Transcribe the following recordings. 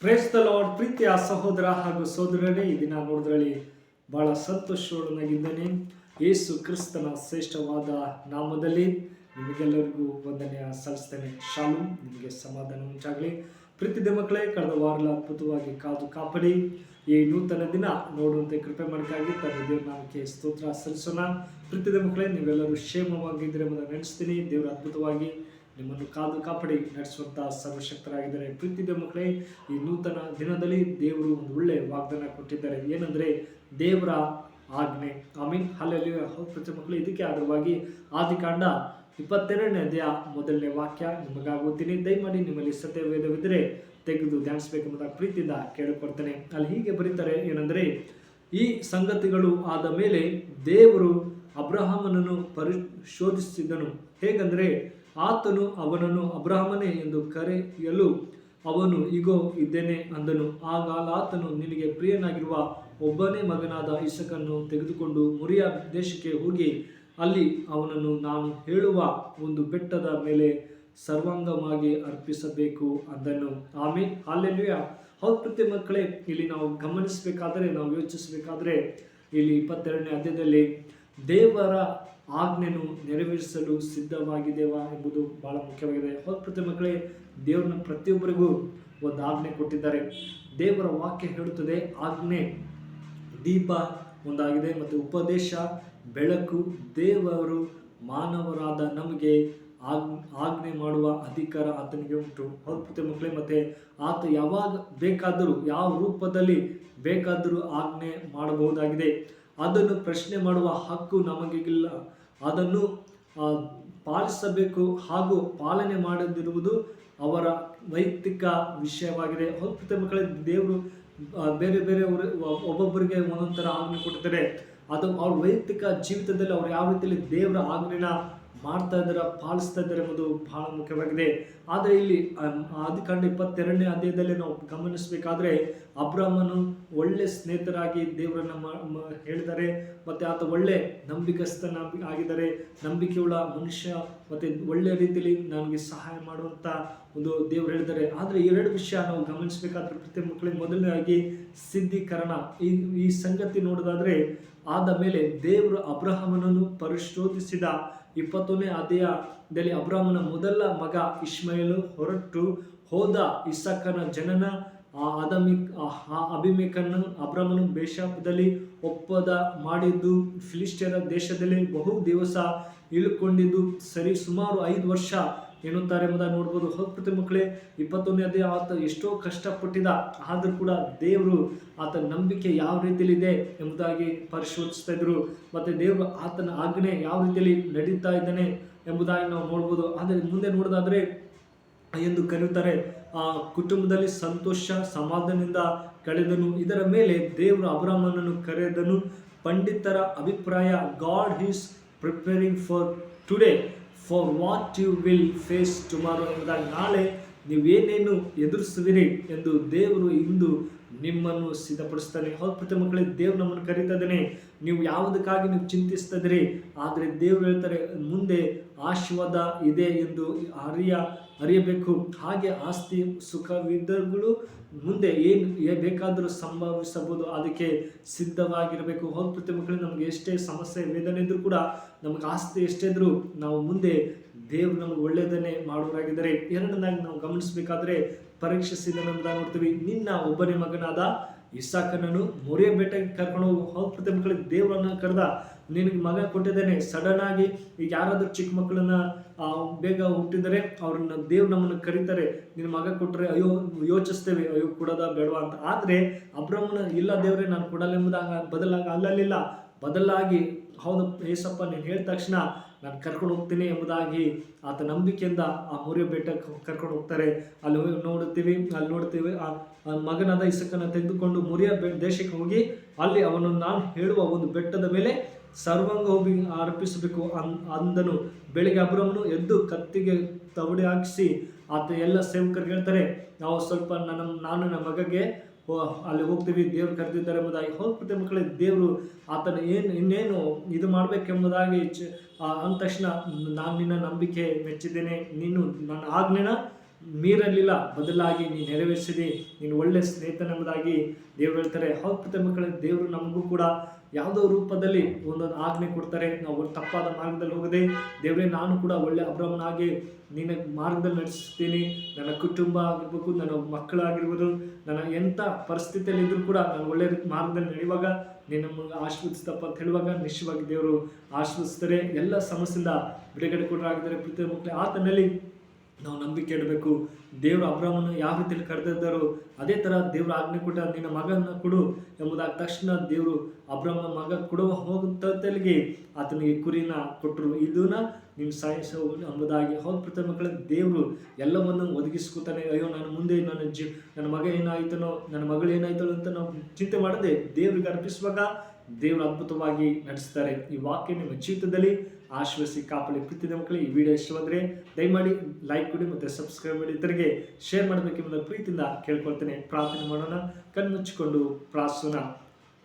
Praise the lord. ಪ್ರೀತಿಯ ಸಹೋದರ ಹಾಗೂ ಸಹೋದರರೇ, ಈ ದಿನ ನೋಡಿದ್ರಲ್ಲಿ ಬಹಳ ಸಂತೋಷವಾಗಿದ್ದೇನೆ. ಯೇಸು ಕ್ರಿಸ್ತನ ಶ್ರೇಷ್ಠವಾದ ನಾಮದಲ್ಲಿ ನಿಮಗೆಲ್ಲರಿಗೂ ವಂದನೆಯ ಸಲ್ಲಿಸ್ತೇನೆ. ಶಾಲೂಮ್, ನಿಮಗೆ ಸಮಾಧಾನ ಉಂಟಾಗಲಿ. ಪ್ರೀತಿದ ಮಕ್ಕಳೇ, ಕಳೆದ ವಾರ ಅದ್ಭುತವಾಗಿ ಕಾದು ಕಾಪಾಡಿ ಈ ನೂತನ ದಿನ ನೋಡುವಂತೆ ಕೃಪೆ ಮಾಡಕ್ಕಾಗಿ ತನ್ನ ದೇವ್ರ ನಾಮಕ್ಕೆ ಸ್ತೋತ್ರ ಸಲ್ಲಿಸೋಣ. ಪ್ರೀತಿದ ಮಕ್ಕಳೇ, ನೀವೆಲ್ಲರೂ ಕ್ಷೇಮವಾಗಿದ್ದರೆ ಎಂಬುದನ್ನು ನೆನೆಸ್ತೀನಿ. ದೇವರು ಅದ್ಭುತವಾಗಿ ನಿಮ್ಮನ್ನು ಕಾದು ಕಾಪಾಡಿ ನಡೆಸುವಂಥ ಸರ್ವಶಕ್ತರಾಗಿದ್ದಾರೆ. ಪ್ರೀತಿದ ಮಕ್ಕಳೇ, ಈ ನೂತನ ದಿನದಲ್ಲಿ ದೇವರು ಒಂದು ಒಳ್ಳೆಯ ವಾಗ್ದಾನ ಕೊಟ್ಟಿದ್ದಾರೆ. ಏನಂದರೆ ದೇವರ ಆಜ್ಞೆ. ಆಮೀನ್, ಹಲ್ಲೆಲೂಯಾ. ಪ್ರತಿ ಮಕ್ಕಳು, ಇದಕ್ಕೆ ಆಧಾರವಾಗಿ ಆದಿಕಾಂಡ 22ನೇ ಅಧ್ಯಾಯ 1ನೇ ವಾಕ್ಯ ನಿಮಗಾಗಿ ಓದ್ತೀನಿ. ದಯಮಾಡಿ ನಿಮ್ಮಲ್ಲಿ ಸತ್ಯವೇದವಿದ್ದರೆ ತೆಗೆದು ಧ್ಯಾನಿಸಬೇಕೆಂಬುದಾಗಿ ಪ್ರೀತಿಯಿಂದ ಕೇಳಿಕೊಡ್ತೇನೆ. ಅಲ್ಲಿ ಹೀಗೆ ಬರೀತಾರೆ, ಏನಂದರೆ ಈ ಸಂಗತಿಗಳು ಆದ ಮೇಲೆ ದೇವರು ಅಬ್ರಹಾಮನನ್ನು ಪರಿಶೋಧಿಸಿದನು. ಹೇಗೆಂದರೆ ಆತನು ಅವನನ್ನು ಅಬ್ರಹಾಮನೇ ಎಂದು ಕರೆಯಲು ಅವನು ಇಗೋ ಇದ್ದೇನೆ ಅಂದನು. ಆಗ ಆತನು, ನಿನಗೆ ಪ್ರಿಯನಾಗಿರುವ ಒಬ್ಬನೇ ಮಗನಾದ ಇಸಕನ್ನು ತೆಗೆದುಕೊಂಡು ಮೊರಿಯಾ ದೇಶಕ್ಕೆ ಹೋಗಿ ಅಲ್ಲಿ ಅವನನ್ನು ನಾನು ಹೇಳುವ ಒಂದು ಬೆಟ್ಟದ ಮೇಲೆ ಸರ್ವಾಂಗವಾಗಿ ಅರ್ಪಿಸಬೇಕು ಅಂದನು. ಆಮೀನ್, ಹಲ್ಲೆಲೂಯಾ. ಹೌದು ಪ್ರತಿ ಮಕ್ಕಳೇ, ಇಲ್ಲಿ ನಾವು ಗಮನಿಸಬೇಕಾದರೆ, ನಾವು ಯೋಚಿಸಬೇಕಾದ್ರೆ, ಇಲ್ಲಿ 22ನೇ ಅಧ್ಯಾಯದಲ್ಲಿ ದೇವರ ಆಜ್ಞೆಯನ್ನು ನೆರವೇರಿಸಲು ಸಿದ್ಧವಾಗಿದ್ದೇವಾ ಎಂಬುದು ಬಹಳ ಮುಖ್ಯವಾಗಿದೆ. ಹೌದು ಪ್ರತಿ ಮಕ್ಕಳೇ, ದೇವರನ್ನ ಪ್ರತಿಯೊಬ್ಬರಿಗೂ ಒಂದು ಆಜ್ಞೆ ಕೊಟ್ಟಿದ್ದಾರೆ. ದೇವರ ವಾಕ್ಯ ಹೇಳುತ್ತದೆ, ಆಜ್ಞೆ ದೀಪ ಒಂದಾಗಿದೆ ಮತ್ತು ಉಪದೇಶ ಬೆಳಕು. ದೇವರು ಮಾನವರಾದ ನಮಗೆ ಆಜ್ಞೆ ಮಾಡುವ ಅಧಿಕಾರ ಆತನಿಗೆ ಉಂಟು. ಹೌದು ಪ್ರತಿ ಮಕ್ಕಳೇ, ಮತ್ತೆ ಆತ ಯಾವಾಗ ಬೇಕಾದರೂ ಯಾವ ರೂಪದಲ್ಲಿ ಬೇಕಾದರೂ ಆಜ್ಞೆ ಮಾಡಬಹುದಾಗಿದೆ. ಅದನ್ನು ಪ್ರಶ್ನೆ ಮಾಡುವ ಹಕ್ಕು ನಮಗಿಲ್ಲ. ಅದನ್ನು ಪಾಲಿಸಬೇಕು ಹಾಗೂ ಪಾಲನೆ ಮಾಡದಿರುವುದು ಅವರ ವೈಯಕ್ತಿಕ ವಿಷಯವಾಗಿದೆ. ಹೊರತು ಮಕ್ಕಳೇ, ದೇವರು ಬೇರೆ ಬೇರೆಯವರು ಒಬ್ಬೊಬ್ಬರಿಗೆ ಒಂದೊಂದು ಥರ ಆಜ್ಞೆ ಕೊಟ್ಟಿದ್ದಾರೆ. ಅದು ಅವ್ರ ವೈಯಕ್ತಿಕ ಜೀವಿತದಲ್ಲಿ ಅವ್ರು ಯಾವ ರೀತಿಯಲ್ಲಿ ದೇವರ ಆಜ್ಞೆನ ಮಾಡ್ತಾ ಇದ್ದಾರೆ, ಪಾಲಿಸ್ತಾ ಇದ್ದಾರೆ ಎಂಬುದು ಬಹಳ ಮುಖ್ಯವಾಗಿದೆ. ಆದರೆ ಇಲ್ಲಿ ಆದಿಕಾಂಡ 22ನೇ ಅಧ್ಯಾಯದಲ್ಲಿ ನಾವು ಗಮನಿಸಬೇಕಾದ್ರೆ ಅಬ್ರಹಾಮನು ಒಳ್ಳೆ ಸ್ನೇಹಿತರಾಗಿ ದೇವರನ್ನ ಹೇಳಿದ್ದಾರೆ. ಮತ್ತು ಆತ ಒಳ್ಳೆ ನಂಬಿಕಸ್ಥನ ಆಗಿದ್ದಾರೆ, ನಂಬಿಕೆಯುಳ್ಳ ಮನುಷ್ಯ, ಮತ್ತು ಒಳ್ಳೆ ರೀತಿಯಲ್ಲಿ ನನಗೆ ಸಹಾಯ ಮಾಡುವಂಥ ಒಂದು ದೇವರು ಹೇಳಿದ್ದಾರೆ. ಆದರೆ 2 ವಿಷಯ ನಾವು ಗಮನಿಸಬೇಕಾದ್ರೆ ಪ್ರತಿ ಮಕ್ಕಳಿಗೆ, ಮೊದಲನೇದಾಗಿ ಸಿದ್ಧೀಕರಣ. ಈ ಸಂಗತಿ ನೋಡೋದಾದರೆ, ಆದ ಮೇಲೆ ದೇವರು ಅಬ್ರಹಾಮನನ್ನು ಪರಿಶೋಧಿಸಿದ. 21ನೇ ಅಧ್ಯಾಯದಲ್ಲಿ ಅಬ್ರಹಾಮನ ಮೊದಲ ಮಗ ಇಷ್ಮಾಯೇಲು ಹೊರಟು ಹೋದ. ಇಸಾಕನ ಜನನ ಅಭಿಮೇಕನ್ನು ಅಬ್ರಹಾಮನು ಬೇಷಾಪದಲ್ಲಿ ಒಪ್ಪದ ಮಾಡಿದ್ದು, ಫಿಲಿಸ್ಟಿಯರ ದೇಶದಲ್ಲಿ ಬಹು ದಿವಸ ಇಳುಕೊಂಡಿದ್ದು, ಸರಿ ಸುಮಾರು 5 ವರ್ಷ ಎನ್ನುತ್ತಾರೆ ಎಂಬುದಾಗಿ ನೋಡ್ಬೋದು. ಪ್ರತಿ ಮಕ್ಕಳೇ, 21ನೇ ಅಧ್ಯಾಯ ಆತ ಎಷ್ಟೋ ಕಷ್ಟಪಟ್ಟಿದ, ಆದರೂ ಕೂಡ ದೇವರು ಆತನ ನಂಬಿಕೆ ಯಾವ ರೀತಿಯಲ್ಲಿದೆ ಎಂಬುದಾಗಿ ಪರಿಶೋಧಿಸ್ತಾ ಇದ್ರು. ಮತ್ತು ದೇವರು ಆತನ ಆಜ್ಞೆ ಯಾವ ರೀತಿಯಲ್ಲಿ ನಡೀತಾ ಇದ್ದಾನೆ ಎಂಬುದಾಗಿ ನಾವು ನೋಡ್ಬೋದು. ಆದರೆ ಮುಂದೆ ನೋಡೋದಾದರೆ ಎಂದು ಕರೆಯುತ್ತಾರೆ, ಆ ಕುಟುಂಬದಲ್ಲಿ ಸಂತೋಷ ಸಮಾಧಾನದಿಂದ ಕಳೆದನು. ಇದರ ಮೇಲೆ ದೇವರು ಅಬ್ರಹಾಮನನ್ನು ಕರೆದನು. ಪಂಡಿತರ ಅಭಿಪ್ರಾಯ, God is preparing for today for what you will face tomorrow ಎಂಬುದಾಗಿ, ನಾಳೆ ನೀವೇನೇನು ಎದುರಿಸುವಿರಿ ಎಂದು ದೇವರು ಇಂದು ನಿಮ್ಮನ್ನು ಸಿದ್ಧಪಡಿಸ್ತಾನೆ. ಹೌದು ಪ್ರತಿ ಮಕ್ಕಳೇ, ದೇವ್ರು ನಮ್ಮನ್ನು ಕರೀತಾ ಇದ್ದಾನೆ. ನೀವು ಯಾವುದಕ್ಕಾಗಿ ನೀವು ಚಿಂತಿಸ್ತಾ ಇದ್ದೀರಿ, ಆದರೆ ದೇವ್ರು ಹೇಳ್ತಾರೆ ಮುಂದೆ ಆಶೀರ್ವಾದ ಇದೆ ಎಂದು ಅರಿಯಬೇಕು. ಹಾಗೆ ಆಸ್ತಿ ಸುಖವಿದ್ದಗಳು ಮುಂದೆ ಏನು ಬೇಕಾದರೂ ಸಂಭವಿಸಬಹುದು, ಅದಕ್ಕೆ ಸಿದ್ಧವಾಗಿರಬೇಕು. ಹೌದು ಪ್ರತಿ ಮಕ್ಕಳು, ನಮಗೆ ಎಷ್ಟೇ ಸಮಸ್ಯೆ ವೇದನೆ ಇದ್ರೂ ಕೂಡ, ನಮಗೆ ಆಸ್ತಿ ಎಷ್ಟೇ ಇದ್ರೂ ನಾವು ಮುಂದೆ ದೇವ್ರು ನಮಗೆ ಒಳ್ಳೆಯದನ್ನೇ ಮಾಡುವರಾಗಿದ್ದಾರೆ. ಎರಡನೇದಾಗಿ ನಾವು ಗಮನಿಸಬೇಕಾದ್ರೆ ಪರೀಕ್ಷಿಸಿದನೆಂಬುದಾಗಿ ನೋಡ್ತೀವಿ. ನಿನ್ನ ಒಬ್ಬನೇ ಮಗನಾದ ಇಸಾಕನನ್ನು ಮೊರಿಯಾ ಬೆಟ್ಟಕ್ಕೆ ಕರ್ಕೊಂಡು ಹೋಗು. ಹೌದು ಪ್ರತಿ ಮಕ್ಕಳಿಗೆ, ದೇವರನ್ನ ಕರೆದ, ನಿನಗೆ ಮಗ ಕೊಟ್ಟಿದ್ದೇನೆ. ಸಡನ್ ಆಗಿ ಈಗ ಯಾರಾದರೂ ಚಿಕ್ಕ ಮಕ್ಕಳನ್ನ ಬೇಗ ಹುಟ್ಟಿದರೆ ಅವ್ರನ್ನ ದೇವ್ರು ನಮ್ಮನ್ನು ಕರೀತಾರೆ, ನಿನ್ನ ಮಗ ಕೊಟ್ಟರೆ ಅಯ್ಯೋ ಯೋಚಿಸ್ತೇವೆ, ಅಯ್ಯೋ ಕೊಡೋದ ಬೇಡವಾ ಅಂತ. ಆದರೆ ಅಬ್ರಹಾಮನ ಇಲ್ಲ, ದೇವರೇ ನಾನು ಕೊಡಲ್ಲ ಎಂಬುದಾಗ ಬದಲಾಗಿ ಹೌದು ಏಸಪ್ಪ ನೀನು ಹೇಳಿದ ತಕ್ಷಣ ನಾನು ಕರ್ಕೊಂಡು ಹೋಗ್ತೀನಿ ಎಂಬುದಾಗಿ ಆತ ನಂಬಿಕೆಯಿಂದ ಆ ಮೊರಿಯಾ ಬೆಟ್ಟಕ್ಕೆ ಕರ್ಕೊಂಡು ಹೋಗ್ತಾರೆ. ಅಲ್ಲಿ ನೋಡ್ತೀವಿ ಆ ಮಗನಾದ ಇಸಕನ ತೆಗೆದುಕೊಂಡು ಮೊರಿಯಾ ದೇಶಕ್ಕೆ ಹೋಗಿ ಅಲ್ಲಿ ಅವನನ್ನು ನಾನು ಹೇಳುವ ಒಂದು ಬೆಟ್ಟದ ಮೇಲೆ ಸರ್ವಾಂಗ ಹೋಗಿ ಅರ್ಪಿಸಬೇಕು ಅಂದನು. ಬೆಳಿಗ್ಗೆ ಅಬ್ರಹಾಮನು ಎದ್ದು ಕತ್ತಿಗೆ ತವಡಿ ಹಾಕಿಸಿ ಆತ ಎಲ್ಲ ಸೇವಕರಿಗೆ ಹೇಳ್ತಾರೆ, ನಾವು ಸ್ವಲ್ಪ ನಾನು ನನ್ನ ಮಗಗೆ ಅಲ್ಲಿ ಹೋಗ್ತೀವಿ, ದೇವ್ರು ಕರೆದಿದ್ದಾರೆ ಎಂಬುದಾಗಿ. ಹೋಗ್ಬಿಟ್ಟೆ ಮಕ್ಕಳೇ, ದೇವರು ಆತನ ಇನ್ನೇನು ಇದು ಮಾಡಬೇಕೆಂಬುದಾಗಿ ಅಂದ ತಕ್ಷಣ, ನಾನು ನಿನ್ನ ನಂಬಿಕೆ ಮೆಚ್ಚಿದ್ದೇನೆ, ನೀನು ನನ್ನ ಆಜ್ಞೆನ ಮೀರಲಿಲ್ಲ, ಬದಲಾಗಿ ನೀನು ನೆರವೇರಿಸಿದಿ, ನೀನು ಒಳ್ಳೆ ಸ್ನೇಹಿತನೆಂಬುದಾಗಿ ದೇವರು ಹೇಳ್ತಾರೆ. ಹೌದು ಪ್ರೀತಿಯ ಮಕ್ಕಳೇ, ದೇವರು ನಮಗೂ ಕೂಡ ಯಾವುದೋ ರೂಪದಲ್ಲಿ ಒಂದೊಂದು ಆಜ್ಞೆ ಕೊಡ್ತಾರೆ. ನಾವು ತಪ್ಪಾದ ಮಾರ್ಗದಲ್ಲಿ ಹೋಗದೆ, ದೇವರೇ ನಾನು ಕೂಡ ಒಳ್ಳೆ ಅಬ್ರಹ್ಮನಾಗಿ ನಿನ್ನ ಮಾರ್ಗದಲ್ಲಿ ನಡೆಸ್ತೀನಿ, ನನ್ನ ಕುಟುಂಬ ಆಗಿರ್ಬೇಕು, ನನ್ನ ಮಕ್ಕಳಾಗಿರ್ಬೋದು, ನನ್ನ ಎಂಥ ಪರಿಸ್ಥಿತಿಯಲ್ಲಿ ಇದ್ರೂ ಕೂಡ ನಾನು ಒಳ್ಳೆ ಮಾರ್ಗದಲ್ಲಿ ನಡೆಯುವಾಗ ನೀನು ನಮಗೆ ಆಶೀರ್ವದಿಸ್ತಪ್ಪ ಅಂತ ಹೇಳುವಾಗ ನಿಶ್ಚಯವಾಗಿ ದೇವರು ಆಶೀರ್ವದಿಸ್ತಾರೆ. ಎಲ್ಲ ಸಮಸ್ಯೆಯಿಂದ ಬಿಡುಗಡೆ ಕೊಡರಾಗಿದ್ದಾರೆ. ಪ್ರೀತಿಯ ಮಕ್ಕಳೇ, ಆತನಲ್ಲಿ ನಾವು ನಂಬಿಕೆ ಇಡಬೇಕು. ದೇವರು ಅಬ್ರಹಾಮನ ಯಾವ ರೀತಿಯಲ್ಲಿ ಕರೆದಿದ್ದಾರೋ ಅದೇ ಥರ ದೇವರು ಆಜ್ಞೆ ಕೊಟ್ಟ, ನಿನ್ನ ಮಗನ ಕೊಡು ಎಂಬುದಾದ ತಕ್ಷಣ ದೇವರು ಅಬ್ರಹಾಮನ ಮಗ ಕೊಡುವ ಹೋಗುತ್ತಲಿಗೆ ಆತನಿಗೆ ಕುರಿನ ಕೊಟ್ಟರು. ಇದನ್ನ ನೀನು ಸಾಯಿಸು ಎಂಬುದಾಗಿ. ಹೌದು ಪ್ರೀತಿಯ ಮಕ್ಕಳೇ, ದೇವರು ಎಲ್ಲವನ್ನು ಒದಗಿಸ್ಕೊತಾನೆ. ಅಯ್ಯೋ ನನ್ನ ಮುಂದೆ ನನ್ನ ಮಗ ಏನಾಯ್ತನೋ, ನನ್ನ ಮಗಳು ಏನಾಯ್ತಳೋ ಅಂತ ನಾವು ಚಿಂತೆ ಮಾಡದೆ ದೇವರಿಗೆ ಅರ್ಪಿಸುವಾಗ ದೇವರು ಅದ್ಭುತವಾಗಿ ನಡೆಸ್ತಾರೆ. ಈ ವಾಕ್ಯ ನಿಮ್ಮ ಜೀವಿತದಲ್ಲಿ ಆಶ್ವಾಸಿ ಕಾಪಲಿ. ಪ್ರೀತಿಯ ಮಕ್ಕಳೇ, ಈ ವಿಡಿಯೋ ಇಷ್ಟವಾದರೆ ದಯಮಾಡಿ ಲೈಕ್ ಕೊಡಿ ಮತ್ತು ಸಬ್ಸ್ಕ್ರೈಬ್ ಮಾಡಿ ಇತರಿಗೆ ಶೇರ್ ಮಾಡಬೇಕೆಂಬುದರ ಪ್ರೀತಿಯಿಂದ ಕೇಳ್ಕೊಳ್ತೇನೆ. ಪ್ರಾರ್ಥನೆ ಮಾಡೋಣ. ಕಣ್ಮುಚ್ಚಿಕೊಂಡು ಪ್ರಾರ್ಥನಾ.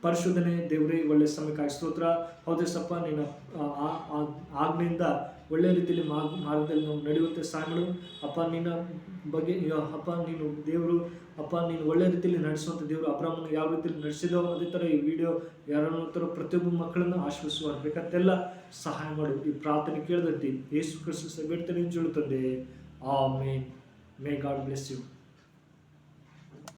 ಪರಿಶೋಧನೆ ದೇವರೇ, ಒಳ್ಳೆ ಸಮಯಕ್ಕಾಗಿ ಸ್ತೋತ್ರ. ಹೌದೇ ಸಪ್ಪ, ನೀನು ಆಜ್ಞೆಯಿಂದ ಒಳ್ಳೆಯ ರೀತಿಯಲ್ಲಿ ಮಾರ್ಗದಲ್ಲಿ ನಾವು ನಡೆಯುವಂತೆ ಸಹಾಯ ಮಾಡು ಅಪ್ಪ. ನಿನ್ನ ಬಗ್ಗೆ ಅಪ್ಪ ನೀನು ದೇವರು ಅಪ್ಪ, ನೀನು ಒಳ್ಳೆಯ ರೀತಿಯಲ್ಲಿ ನಡೆಸುವಂಥ ದೇವರು. ಅಬ್ರಹಾಮನ ಯಾವ ರೀತಿಯಲ್ಲಿ ನಡೆಸಿದೋ ಅದೇ ಥರ ಈ ವಿಡಿಯೋ ಯಾರನ್ನ ಪ್ರತಿಯೊಬ್ಬ ಮಕ್ಕಳನ್ನು ಆಶ್ವಾಸವಾಗಬೇಕಂತೆಲ್ಲ ಸಹಾಯ ಮಾಡು. ಈ ಪ್ರಾರ್ಥನೆ ಕೇಳಿದಂತೆ ಯೇಸು ಕ್ರಿಸ್ತ ಬೇಡ್ತೇನೆ, ಜೋಡುತ್ತದೆ. ಆಮೇನ್. May God bless you.